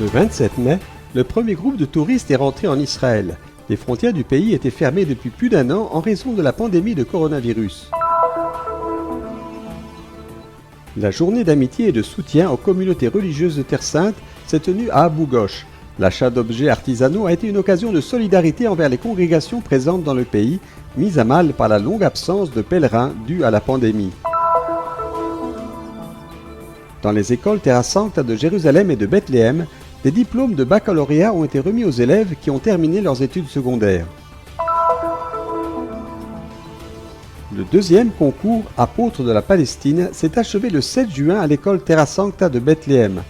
Le 27 mai, le premier groupe de touristes est rentré en Israël. Les frontières du pays étaient fermées depuis plus d'un an en raison de la pandémie de coronavirus. La journée d'amitié et de soutien aux communautés religieuses de Terre Sainte s'est tenue à Abu Ghosh. L'achat d'objets artisanaux a été une occasion de solidarité envers les congrégations présentes dans le pays, mises à mal par la longue absence de pèlerins due à la pandémie. Dans les écoles Terra Sancta de Jérusalem et de Bethléem, des diplômes de baccalauréat ont été remis aux élèves qui ont terminé leurs études secondaires. Le deuxième concours Apôtres de la Palestine s'est achevé le 7 juin à l'école Terra Sancta de Bethléem.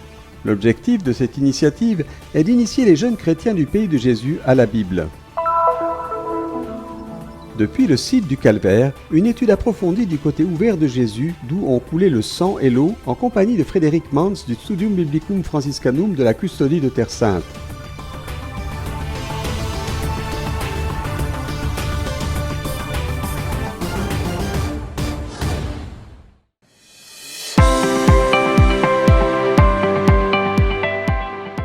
L'objectif de cette initiative est d'initier les jeunes chrétiens du pays de Jésus à la Bible. Depuis le site du Calvaire, une étude approfondie du côté ouvert de Jésus, d'où ont coulé le sang et l'eau, en compagnie de Frédéric Mans du Studium Biblicum Franciscanum de la Custodie de Terre Sainte.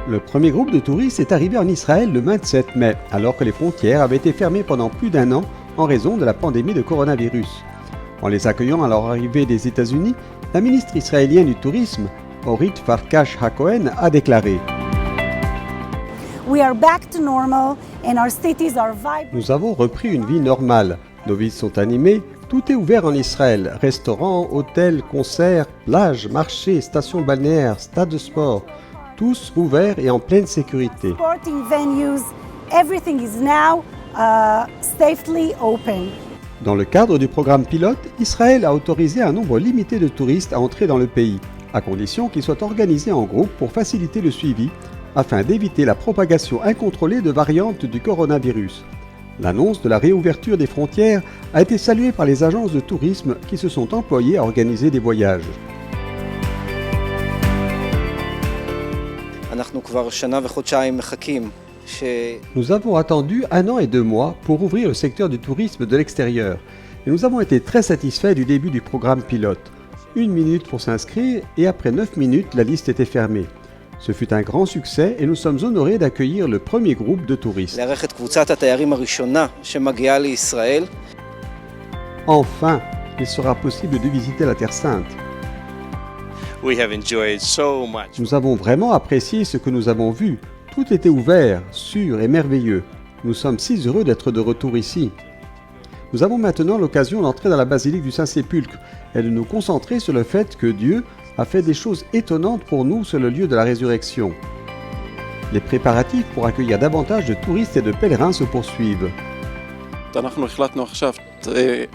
Le premier groupe de touristes est arrivé en Israël le 27 mai, alors que les frontières avaient été fermées pendant plus d'un an en raison de la pandémie de coronavirus. En les accueillant à leur arrivée des États-Unis, la ministre israélienne du tourisme, Orit Farkash Hakohen, a déclaré « Nous avons repris une vie normale. Nos villes sont animées, tout est ouvert en Israël. Restaurants, hôtels, concerts, plages, marchés, stations balnéaires, stades de sport. Tous ouverts et en pleine sécurité. » Dans le cadre du programme pilote, Israël a autorisé un nombre limité de touristes à entrer dans le pays, à condition qu'ils soient organisés en groupe pour faciliter le suivi, afin d'éviter la propagation incontrôlée de variantes du coronavirus. L'annonce de la réouverture des frontières a été saluée par les agences de tourisme qui se sont employées à organiser des voyages. Nous avons attendu 1 an et 2 mois pour ouvrir le secteur du tourisme de l'extérieur et nous avons été très satisfaits du début du programme pilote. 1 minute pour s'inscrire et après 9 minutes, la liste était fermée. Ce fut un grand succès et nous sommes honorés d'accueillir le premier groupe de touristes. Enfin, il sera possible de visiter la Terre Sainte. Nous avons vraiment apprécié ce que nous avons vu. Tout était ouvert, sûr et merveilleux. Nous sommes si heureux d'être de retour ici. Nous avons maintenant l'occasion d'entrer dans la basilique du Saint-Sépulcre et de nous concentrer sur le fait que Dieu a fait des choses étonnantes pour nous sur le lieu de la résurrection. Les préparatifs pour accueillir davantage de touristes et de pèlerins se poursuivent.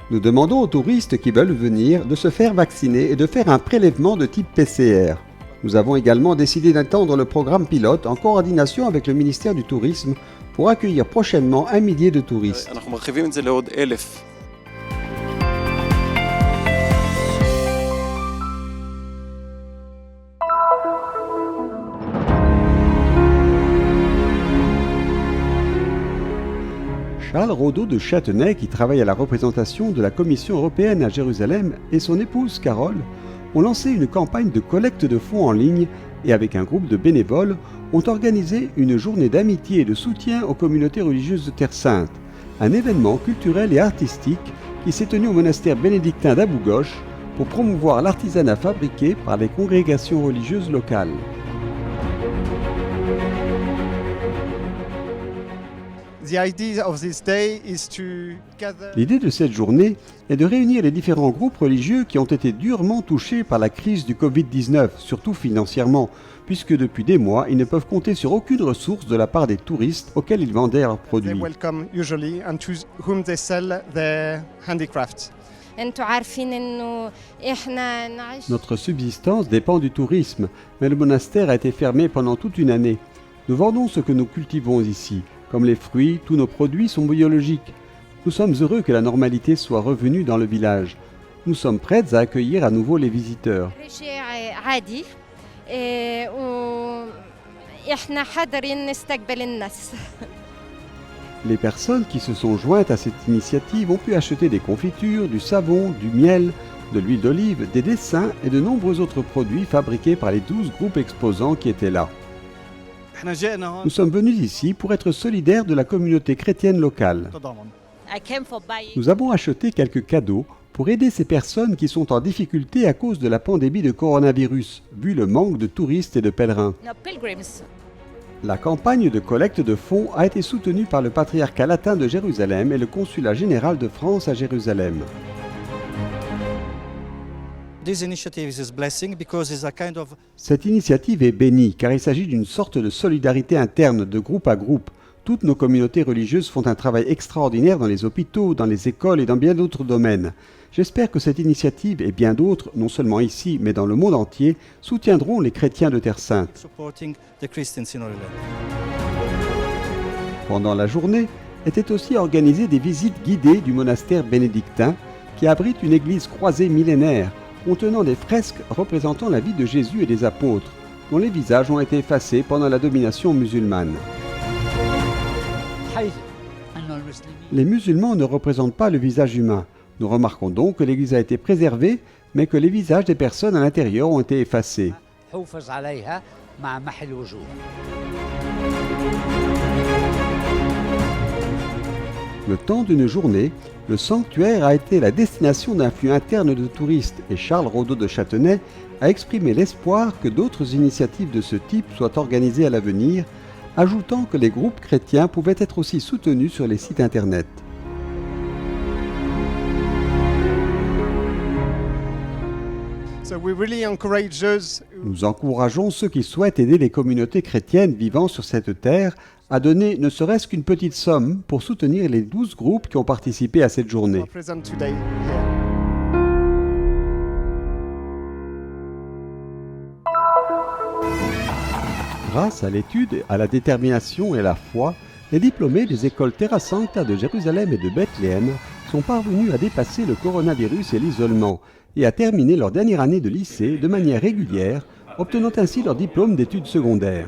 Nous demandons aux touristes qui veulent venir de se faire vacciner et de faire un prélèvement de type PCR. Nous avons également décidé d'étendre le programme pilote en coordination avec le ministère du Tourisme pour accueillir prochainement 1 millier de touristes. Charles Rodeau de Châtenay, qui travaille à la représentation de la Commission européenne à Jérusalem, et son épouse Carole ont lancé une campagne de collecte de fonds en ligne et avec un groupe de bénévoles ont organisé une journée d'amitié et de soutien aux communautés religieuses de Terre Sainte, un événement culturel et artistique qui s'est tenu au monastère bénédictin d'Abu Ghosh pour promouvoir l'artisanat fabriqué par les congrégations religieuses locales. L'idée de cette journée est de réunir les différents groupes religieux qui ont été durement touchés par la crise du Covid-19, surtout financièrement, puisque depuis des mois, ils ne peuvent compter sur aucune ressource de la part des touristes auxquels ils vendaient leurs produits. Notre subsistance dépend du tourisme, mais le monastère a été fermé pendant toute une année. Nous vendons ce que nous cultivons ici. Comme les fruits, tous nos produits sont biologiques. Nous sommes heureux que la normalité soit revenue dans le village. Nous sommes prêts à accueillir à nouveau les visiteurs. Les personnes qui se sont jointes à cette initiative ont pu acheter des confitures, du savon, du miel, de l'huile d'olive, des dessins et de nombreux autres produits fabriqués par les 12 groupes exposants qui étaient là. Nous sommes venus ici pour être solidaires de la communauté chrétienne locale. Nous avons acheté quelques cadeaux pour aider ces personnes qui sont en difficulté à cause de la pandémie de coronavirus, vu le manque de touristes et de pèlerins. La campagne de collecte de fonds a été soutenue par le patriarcat latin de Jérusalem et le consulat général de France à Jérusalem. Cette initiative est bénie car il s'agit d'une sorte de solidarité interne de groupe à groupe. Toutes nos communautés religieuses font un travail extraordinaire dans les hôpitaux, dans les écoles et dans bien d'autres domaines. J'espère que cette initiative et bien d'autres, non seulement ici mais dans le monde entier, soutiendront les chrétiens de Terre Sainte. Pendant la journée, étaient aussi organisées des visites guidées du monastère bénédictin qui abrite une église croisée millénaire contenant des fresques représentant la vie de Jésus et des apôtres, dont les visages ont été effacés pendant la domination musulmane. Les musulmans ne représentent pas le visage humain. Nous remarquons donc que l'église a été préservée, mais que les visages des personnes à l'intérieur ont été effacés. Le temps d'une journée, le sanctuaire a été la destination d'un flux interne de touristes et Charles Rodeau de Châtenay a exprimé l'espoir que d'autres initiatives de ce type soient organisées à l'avenir, ajoutant que les groupes chrétiens pouvaient être aussi soutenus sur les sites internet. Nous encourageons ceux qui souhaitent aider les communautés chrétiennes vivant sur cette terre à donner ne serait-ce qu'une petite somme pour soutenir les 12 groupes qui ont participé à cette journée. Grâce à l'étude, à la détermination et à la foi, les diplômés des écoles Terra Sancta de Jérusalem et de Bethléem sont parvenus à dépasser le coronavirus et l'isolement et à terminer leur dernière année de lycée de manière régulière, obtenant ainsi leur diplôme d'études secondaires.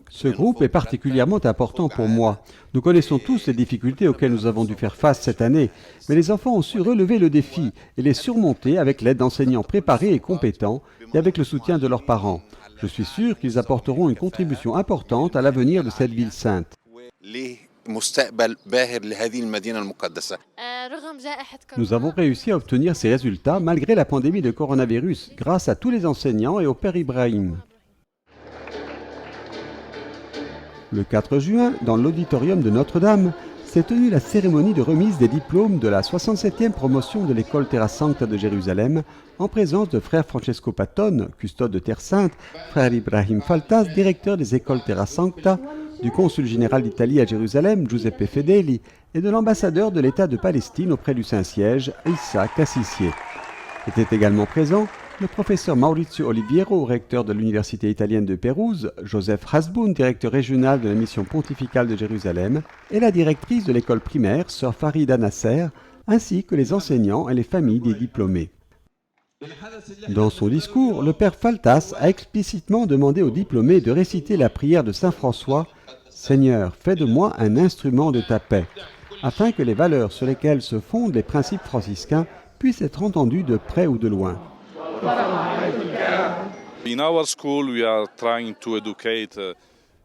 Ce groupe est particulièrement important pour moi. Nous connaissons tous les difficultés auxquelles nous avons dû faire face cette année, mais les enfants ont su relever le défi et les surmonter avec l'aide d'enseignants préparés et compétents et avec le soutien de leurs parents. Je suis sûr qu'ils apporteront une contribution importante à l'avenir de cette ville sainte. Nous avons réussi à obtenir ces résultats malgré la pandémie de coronavirus, grâce à tous les enseignants et au Père Ibrahim. Le 4 juin, dans l'auditorium de Notre-Dame, s'est tenue la cérémonie de remise des diplômes de la 67e promotion de l'école Terra Sancta de Jérusalem, en présence de frère Francesco Patton, custode de Terre Sainte, frère Ibrahim Faltas, directeur des écoles Terra Sancta, du consul général d'Italie à Jérusalem, Giuseppe Fedeli, et de l'ambassadeur de l'État de Palestine auprès du Saint-Siège, Issa Cassissier. Étaient également présents le professeur Maurizio Oliviero, recteur de l'Université italienne de Pérouse, Joseph Hasboun, directeur régional de la mission pontificale de Jérusalem, et la directrice de l'école primaire, sœur Farida Nasser, ainsi que les enseignants et les familles des diplômés. Dans son discours, le père Faltas a explicitement demandé aux diplômés de réciter la prière de saint François « Seigneur, fais de moi un instrument de ta paix », afin que les valeurs sur lesquelles se fondent les principes franciscains puissent être entendues de près ou de loin.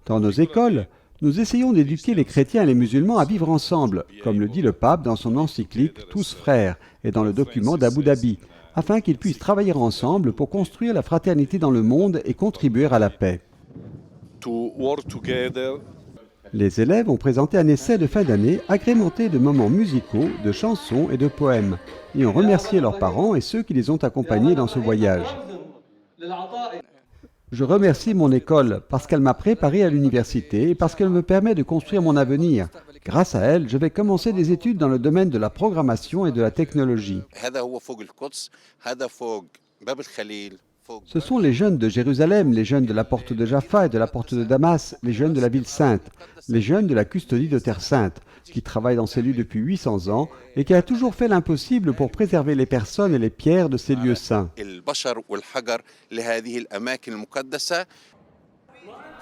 Dans nos écoles, nous essayons d'éduquer les chrétiens et les musulmans à vivre ensemble, comme le dit le pape dans son encyclique « Tous frères » et dans le document d'Abu Dhabi, afin qu'ils puissent travailler ensemble pour construire la fraternité dans le monde et contribuer à la paix. Les élèves ont présenté un essai de fin d'année agrémenté de moments musicaux, de chansons et de poèmes, et ont remercié leurs parents et ceux qui les ont accompagnés dans ce voyage. Je remercie mon école parce qu'elle m'a préparé à l'université et parce qu'elle me permet de construire mon avenir. Grâce à elle, je vais commencer des études dans le domaine de la programmation et de la technologie. Ce sont les jeunes de Jérusalem, les jeunes de la porte de Jaffa et de la porte de Damas, les jeunes de la ville sainte, les jeunes de la custodie de Terre Sainte, qui travaillent dans ces lieux depuis 800 ans et qui a toujours fait l'impossible pour préserver les personnes et les pierres de ces lieux saints.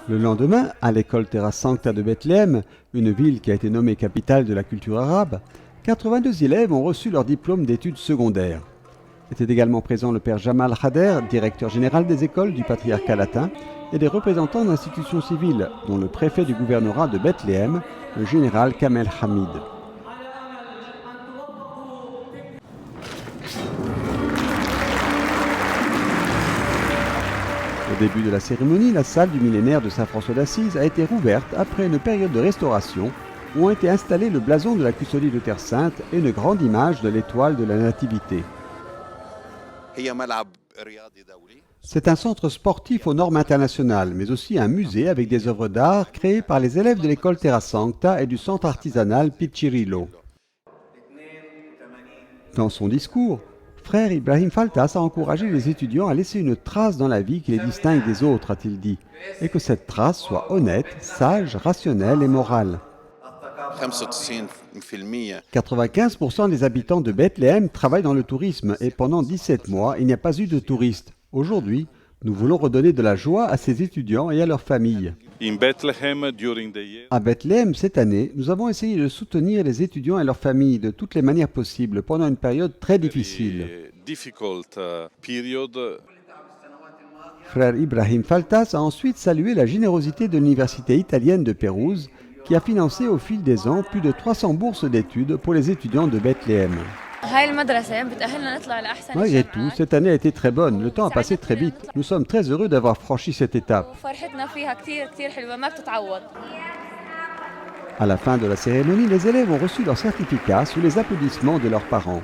Le lendemain, à l'école Terra Sancta de Bethléem, une ville qui a été nommée capitale de la culture arabe, 82 élèves ont reçu leur diplôme d'études secondaires. Étaient également présents le père Jamal Khader, directeur général des écoles du patriarcat latin, et des représentants d'institutions civiles, dont le préfet du gouvernorat de Bethléem, le général Kamel Hamid. Au début de la cérémonie, la salle du millénaire de Saint François d'Assise a été rouverte après une période de restauration où ont été installés le blason de la custodie de Terre Sainte et une grande image de l'étoile de la Nativité. C'est un centre sportif aux normes internationales, mais aussi un musée avec des œuvres d'art créées par les élèves de l'école Terra Sancta et du centre artisanal Piccirillo. Dans son discours, frère Ibrahim Faltas a encouragé les étudiants à laisser une trace dans la vie qui les distingue des autres, a-t-il dit, et que cette trace soit honnête, sage, rationnelle et morale. 95% des habitants de Bethléem travaillent dans le tourisme et pendant 17 mois, il n'y a pas eu de touristes. Aujourd'hui, nous voulons redonner de la joie à ces étudiants et à leurs familles. À Bethléem, cette année, nous avons essayé de soutenir les étudiants et leurs familles de toutes les manières possibles pendant une période très difficile. Frère Ibrahim Faltas a ensuite salué la générosité de l'université italienne de Pérouse qui a financé au fil des ans plus de 300 bourses d'études pour les étudiants de Bethléem. Malgré tout, cette année a été très bonne. Le temps a passé très vite. Nous sommes très heureux d'avoir franchi cette étape. À la fin de la cérémonie, les élèves ont reçu leur certificat sous les applaudissements de leurs parents.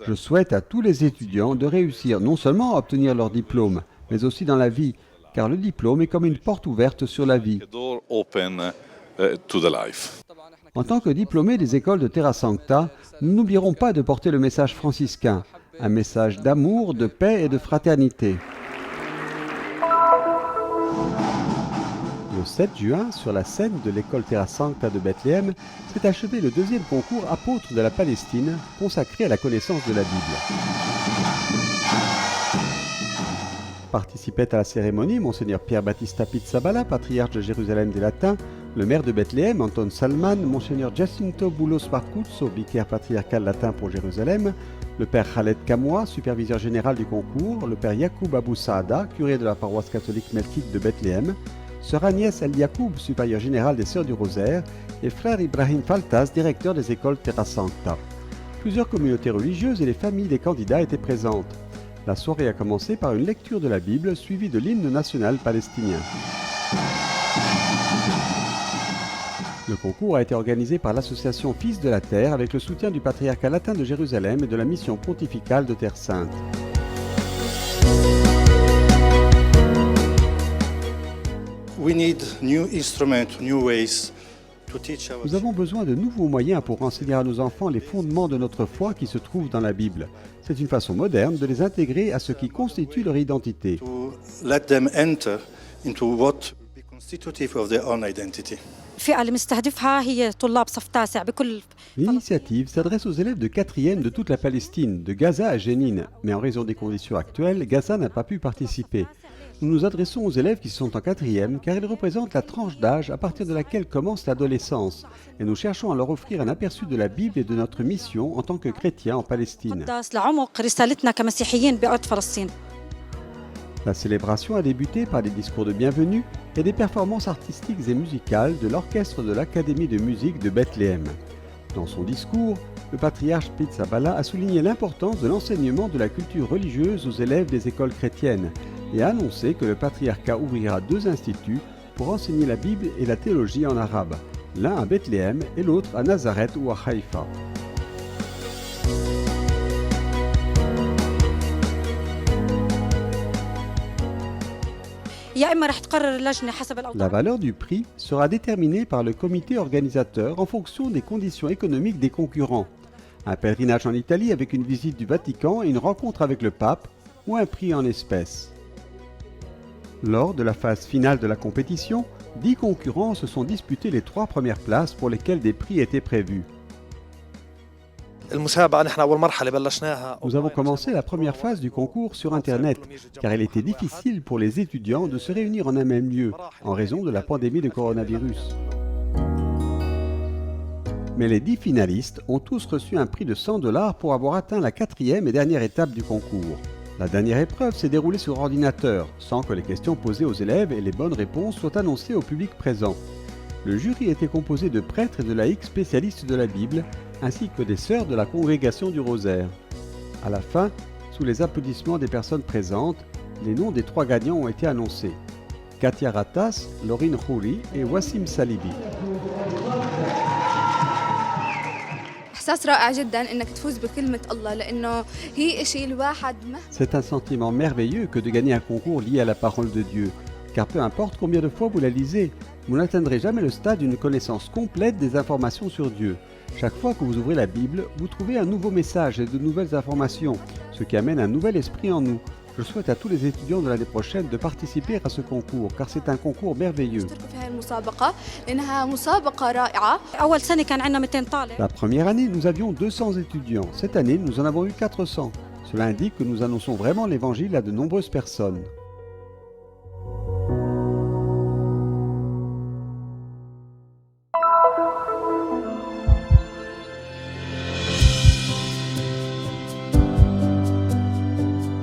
Je souhaite à tous les étudiants de réussir non seulement à obtenir leur diplôme, mais aussi dans la vie, car le diplôme est comme une porte ouverte sur la vie. En tant que diplômés des écoles de Terra Sancta, nous n'oublierons pas de porter le message franciscain, un message d'amour, de paix et de fraternité. Le 7 juin, sur la scène de l'école Terra Sancta de Bethléem, s'est achevé le deuxième concours Apôtres de la Palestine, consacré à la connaissance de la Bible. Participaient à la cérémonie Monseigneur Pierre Battista Pizzaballa, patriarche de Jérusalem des Latins, le maire de Bethléem, Anton Salman, Monseigneur Jacinto Boulos Marcuzzo, vicaire patriarcal latin pour Jérusalem, le père Khaled Kamoua, superviseur général du concours, le père Yacoub Abou Saada, curé de la paroisse catholique melkite de Bethléem, sœur Agnès El Yacoub, supérieur général des Sœurs du Rosaire, et frère Ibrahim Faltas, directeur des écoles Terra Sancta. Plusieurs communautés religieuses et les familles des candidats étaient présentes. La soirée a commencé par une lecture de la Bible suivie de l'hymne national palestinien. Le concours a été organisé par l'association Fils de la Terre avec le soutien du patriarcat latin de Jérusalem et de la mission pontificale de Terre Sainte. Nous avons besoin de nouveaux moyens pour enseigner à nos enfants les fondements de notre foi qui se trouvent dans la Bible. C'est une façon moderne de les intégrer à ce qui constitue leur identité. L'initiative s'adresse aux élèves de 4e de toute la Palestine, de Gaza à Jénine, mais en raison des conditions actuelles, Gaza n'a pas pu participer. Nous nous adressons aux élèves qui sont en 4e car ils représentent la tranche d'âge à partir de laquelle commence l'adolescence et nous cherchons à leur offrir un aperçu de la Bible et de notre mission en tant que chrétiens en Palestine. La célébration a débuté par des discours de bienvenue et des performances artistiques et musicales de l'orchestre de l'Académie de musique de Bethléem. Dans son discours, le patriarche Pizzaballa a souligné l'importance de l'enseignement de la culture religieuse aux élèves des écoles chrétiennes et a annoncé que le patriarcat ouvrira 2 instituts pour enseigner la Bible et la théologie en arabe, l'un à Bethléem et l'autre à Nazareth ou à Haïfa. La valeur du prix sera déterminée par le comité organisateur en fonction des conditions économiques des concurrents. Un pèlerinage en Italie avec une visite du Vatican et une rencontre avec le pape ou un prix en espèces. Lors de la phase finale de la compétition, 10 concurrents se sont disputés les 3 premières places pour lesquelles des prix étaient prévus. Nous avons commencé la première phase du concours sur Internet, car il était difficile pour les étudiants de se réunir en un même lieu, en raison de la pandémie de coronavirus. Mais les 10 finalistes ont tous reçu un prix de 100 $ pour avoir atteint la 4e et dernière étape du concours. La dernière épreuve s'est déroulée sur ordinateur, sans que les questions posées aux élèves et les bonnes réponses soient annoncées au public présent. Le jury était composé de prêtres et de laïcs spécialistes de la Bible, ainsi que des sœurs de la congrégation du Rosaire. À la fin, sous les applaudissements des personnes présentes, les noms des 3 gagnants ont été annoncés. Katia Ratas, Laurine Khouri et Wassim Salibi. C'est un sentiment merveilleux que de gagner un concours lié à la parole de Dieu, car peu importe combien de fois vous la lisez, vous n'atteindrez jamais le stade d'une connaissance complète des informations sur Dieu. Chaque fois que vous ouvrez la Bible, vous trouvez un nouveau message et de nouvelles informations, ce qui amène un nouvel esprit en nous. Je souhaite à tous les étudiants de l'année prochaine de participer à ce concours, car c'est un concours merveilleux. La première année, nous avions 200 étudiants. Cette année, nous en avons eu 400. Cela indique que nous annonçons vraiment l'Évangile à de nombreuses personnes.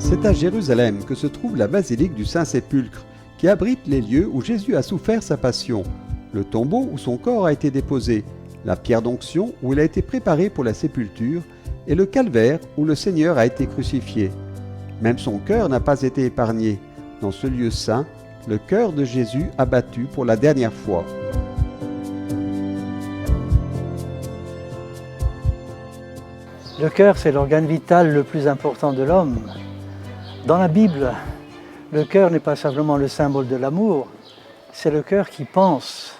C'est à Jérusalem que se trouve la basilique du Saint-Sépulcre, qui abrite les lieux où Jésus a souffert sa passion, le tombeau où son corps a été déposé, la pierre d'onction où il a été préparé pour la sépulture, et le calvaire où le Seigneur a été crucifié. Même son cœur n'a pas été épargné. Dans ce lieu saint, le cœur de Jésus a battu pour la dernière fois. Le cœur, c'est l'organe vital le plus important de l'homme. Dans la Bible, le cœur n'est pas simplement le symbole de l'amour, c'est le cœur qui pense,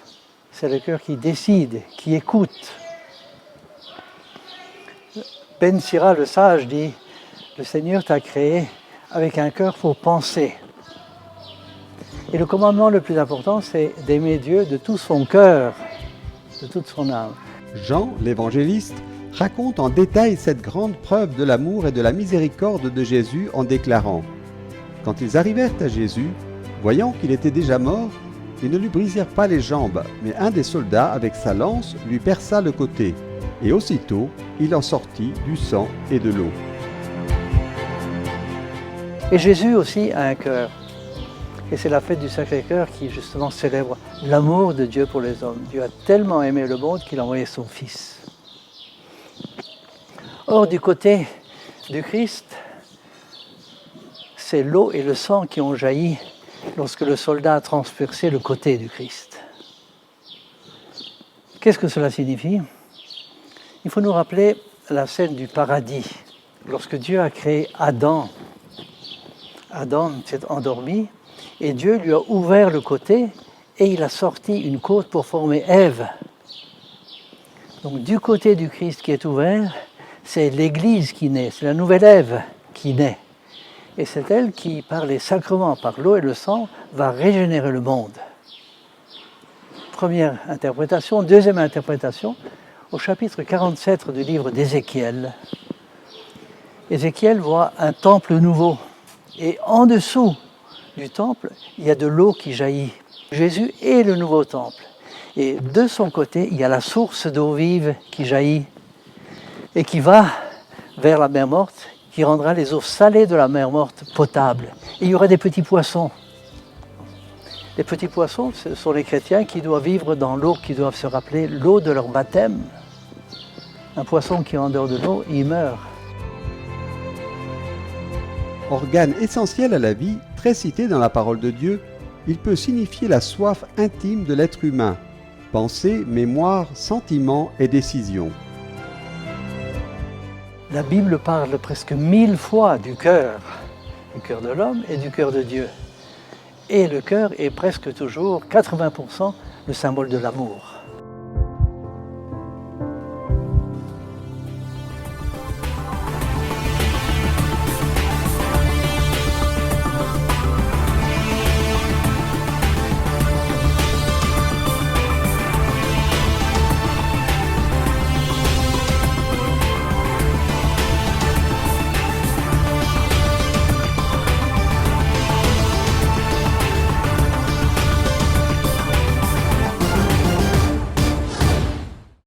c'est le cœur qui décide, qui écoute. Ben Sira, le sage, dit « Le Seigneur t'a créé avec un cœur pour penser ». Et le commandement le plus important, c'est d'aimer Dieu de tout son cœur, de toute son âme. Jean, l'évangéliste, raconte en détail cette grande preuve de l'amour et de la miséricorde de Jésus en déclarant « Quand ils arrivèrent à Jésus, voyant qu'il était déjà mort, ils ne lui brisèrent pas les jambes, mais un des soldats, avec sa lance, lui perça le côté. Et aussitôt, il en sortit du sang et de l'eau. » Et Jésus aussi a un cœur. Et c'est la fête du Sacré-Cœur qui justement célèbre l'amour de Dieu pour les hommes. Dieu a tellement aimé le monde qu'il a envoyé son Fils. Or, du côté du Christ, c'est l'eau et le sang qui ont jailli lorsque le soldat a transpercé le côté du Christ. Qu'est-ce que cela signifie ? Il faut nous rappeler la scène du paradis. Lorsque Dieu a créé Adam, Adam s'est endormi et Dieu lui a ouvert le côté et il a sorti une côte pour former Ève. Donc du côté du Christ qui est ouvert, c'est l'Église qui naît, c'est la nouvelle Ève qui naît. Et c'est elle qui, par les sacrements, par l'eau et le sang, va régénérer le monde. Première interprétation. Deuxième interprétation, au chapitre 47 du livre d'Ézéchiel. Ézéchiel voit un temple nouveau. Et en dessous du temple, il y a de l'eau qui jaillit. Jésus est le nouveau temple. Et de son côté, il y a la source d'eau vive qui jaillit et qui va vers la mer morte, qui rendra les eaux salées de la mer morte potables. Et il y aura des petits poissons. Les petits poissons, ce sont les chrétiens qui doivent vivre dans l'eau, qui doivent se rappeler l'eau de leur baptême. Un poisson qui est en dehors de l'eau, il meurt. Organe essentiel à la vie, très cité dans la parole de Dieu, il peut signifier la soif intime de l'être humain. Pensée, mémoire, sentiment et décision. La Bible parle presque 1000 fois du cœur de l'homme et du cœur de Dieu. Et le cœur est presque toujours, 80%, le symbole de l'amour.